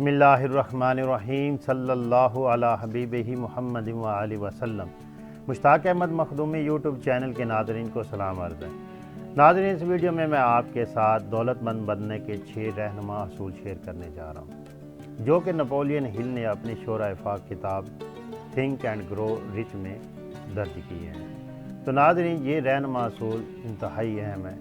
बिस्मिल्लाहिर्रहमानिर्रहीम सल्लल्लाहु अला हबीबिही मुहम्मद व आलिहि वसल्लम। मुश्ताक अहमद मखदूमी यूट्यूब चैनल के नाज़रीन को सलाम अर्ज़ है। नाज़रीन, इस वीडियो में मैं आपके साथ दौलतमंद बनने के 6 रहनुमा असूल शेयर करने जा रहा हूँ, जो कि नेपोलियन हिल ने अपनी शोरा-ए-फाक किताब थिंक एंड ग्रो रिच में दर्ज किए हैं। तो नाज़रीन, ये रहनुमा असूल इंतहाई अहम है।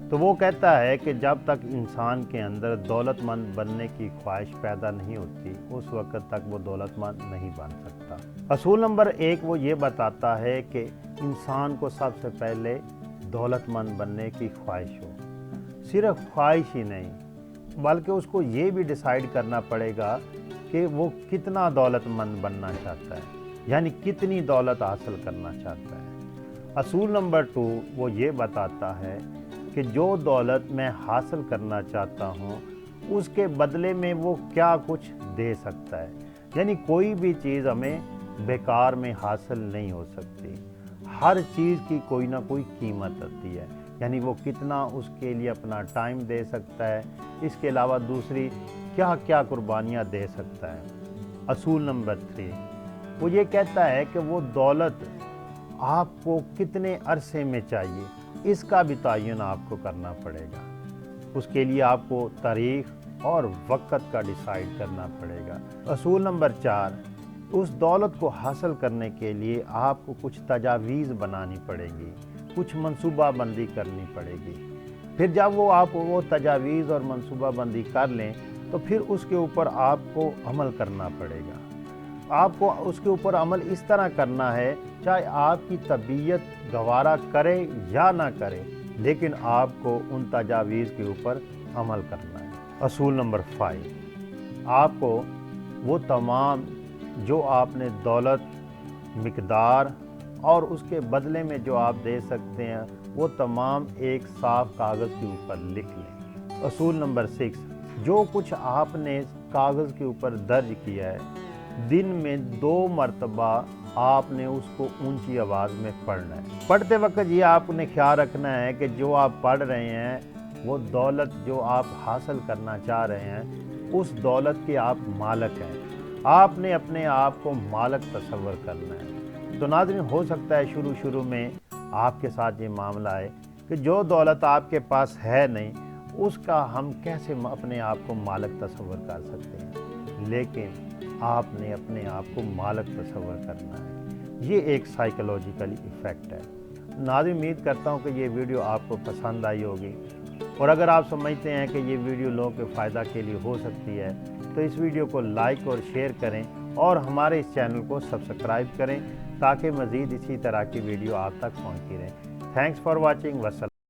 तो वो कहता है कि जब तक इंसान के अंदर दौलतमंद बनने की ख्वाहिश पैदा नहीं होती, उस वक्त तक वो दौलतमंद नहीं बन सकता। असूल नंबर 1 वो ये बताता है कि इंसान को सबसे पहले दौलतमंद बनने की ख्वाहिश हो। सिर्फ ख्वाहिश ही नहीं, बल्कि उसको ये भी डिसाइड करना पड़ेगा कि वो कितना दौलतमंद बनना चाहता है, यानी कितनी दौलत हासिल करना चाहता है। असूल नंबर 2 वो ये बताता है कि जो दौलत मैं हासिल करना चाहता हूँ, उसके बदले में वो क्या कुछ दे सकता है। यानी कोई भी चीज़ हमें बेकार में हासिल नहीं हो सकती। हर चीज़ की कोई ना कोई कीमत होती है, यानी वो कितना उसके लिए अपना टाइम दे सकता है, इसके अलावा दूसरी क्या क्या कुर्बानियाँ दे सकता है। असूल नंबर 3 वो ये कहता है कि वो दौलत आपको कितने अरसे में चाहिए, इसका भी तयन आपको करना पड़ेगा। उसके लिए आपको तारीख और वक्त का डिसाइड करना पड़ेगा। असूल नंबर 4 उस दौलत को हासिल करने के लिए आपको कुछ तजावीज़ बनानी पड़ेगी, कुछ मंसूबा बंदी करनी पड़ेगी। फिर जब आप वो तजावीज़ और मंसूबा बंदी कर लें, तो फिर उसके ऊपर आपको अमल करना पड़ेगा। आपको उसके ऊपर अमल इस तरह करना है, चाहे आपकी तबीयत गवारा करे या ना करे, लेकिन आपको उन तजावीज़ के ऊपर अमल करना है। असूल नंबर 5 आपको वो तमाम जो आपने दौलत, मिकदार और उसके बदले में जो आप दे सकते हैं, वो तमाम एक साफ कागज़ के ऊपर लिख लें। असूल नंबर 6 जो कुछ आपने कागज़ के ऊपर दर्ज किया है, दिन में 2 मरतबा आपने उसको ऊंची आवाज़ में पढ़ना है। पढ़ते वक्त ये आपने ख्याल रखना है कि जो आप पढ़ रहे हैं, वो दौलत जो आप हासिल करना चाह रहे हैं, उस दौलत के आप मालिक हैं। आपने अपने आप को मालिक तस्वर करना है। तो नाज़रीन, हो सकता है शुरू में आपके साथ ये मामला है कि जो दौलत आपके पास है नहीं, उसका हम कैसे अपने आप को मालिक तस्वर कर सकते हैं, लेकिन आपने अपने आप को मालिक तस्वर करना है। ये एक साइकोलॉजिकल इफ़ेक्ट है। नाज़रीन, उम्मीद करता हूँ कि ये वीडियो आपको पसंद आई होगी, और अगर आप समझते हैं कि ये वीडियो लोगों के फ़ायदा के लिए हो सकती है, तो इस वीडियो को लाइक और शेयर करें और हमारे इस चैनल को सब्सक्राइब करें, ताकि मज़ीद इसी तरह की वीडियो आप तक पहुँचती रहे। Thanks for watching. वसल।